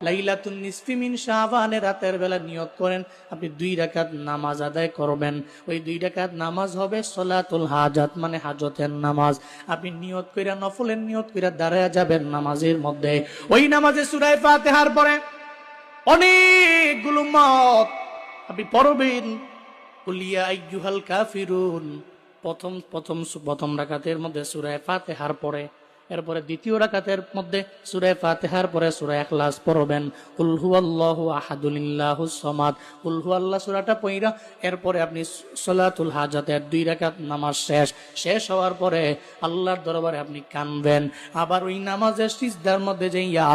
লাইলাতুন নিসফি মিন শাবানের রাতের বেলা নিয়ত করেন আপনি 2 রাকাত নামাজ আদায় করবেন। ওই 2 রাকাত নামাজ হবে সলাতুল হাজাত, মানে হাজতের নামাজ। আপনি নিয়ত কইরা, নফলের নিয়ত কইরা দাঁড়ায়া যাবেন নামাজের মধ্যে। ওই নামাজে সূরা ফাতিহার পরে অনেকগুলো মত আপনি পড়বেন। কুল ইয়া আইয়ুহাল কাফিরুন প্রথম রাকাতের মধ্যে সূরা ফাতিহার পরে, এরপরে দ্বিতীয় রাকাতের মধ্যে সূরা ফাতিহার পরে সূরা ইখলাস পড়বেন। কুল হুয়াল্লাহু আহাদুল্লাহুস সামাদ, কুল হুয়াল্লাহ সূরাটা পড়া এরপরে আপনি সলাতুল হাজাতের 2 রাকাত নামাজ শেষ হওয়ার পরে আল্লাহর দরবারে আপনি কাঁদবেন। আবার ওই নামাজের সিজদার মধ্যে যাইয়া,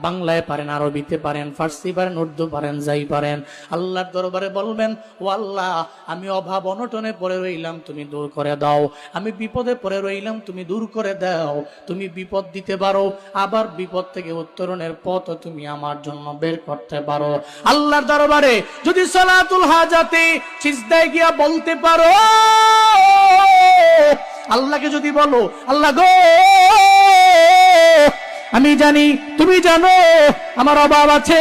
বাংলায় পারেন, আরবিতে পারেন, ফার্সি পারেন, উর্দু পারেন, যাই পারেন, আল্লাহর দরবারে বলবেন, ও আল্লাহ, আমি অভাব অনটনে পড়ে রইলাম, তুমি দূর করে দাও। আমি বিপদে পড়ে রইলাম, তুমি দূর করে দাও। তুমি বিপদ দিতে পারো, আবার বিপদ থেকে উত্তরণের পথ তুমি আমার জন্য বের করতে পারো। আল্লাহর দরবারে যদি সলাতুল হাজাতে সিজদায় গিয়া বলতে পারো, আল্লাহকে যদি বলো, আল্লাহ গো, আমি জানি তুমি জানো আমার অভাব আছে,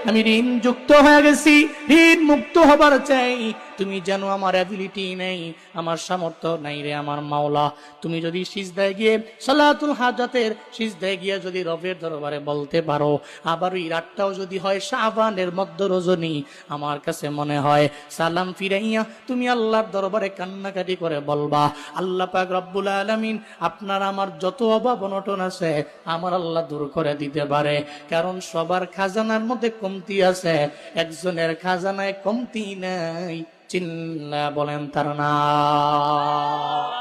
আমি ঋণ যুক্ত হয়ে গেছি, ঋণ মুক্ত হবার চাই। তুমি জানো আমার অ্যাবিলিটি নেই, আমার সামর্থ্য নাই রে আমার মাওলা। তুমি যদি সিজদায় গিয়ে সালাতুল হাজাতের সিজদায় গিয়ে যদি রবের দরবারে বলতে পারো, আবার ওই রাতটাও যদি হয় শাবানের মধ্য রজনী, আমার কাছে মনে হয় সালাম ফিরাইয়া তুমি আল্লাহর দরবারে কান্নাকাটি করে বলবা, আল্লাহ পাক রব্বুল আলামিন, আপনার আমার যত অভাব অনটন আছে আমার আল্লাহ দূর করে দিতে পারে। কারণ সবার খাজানার মধ্যে কমতি আছে, একজনের খাজানায় কমতি নাই। চিল্লা বলেন তার নাম।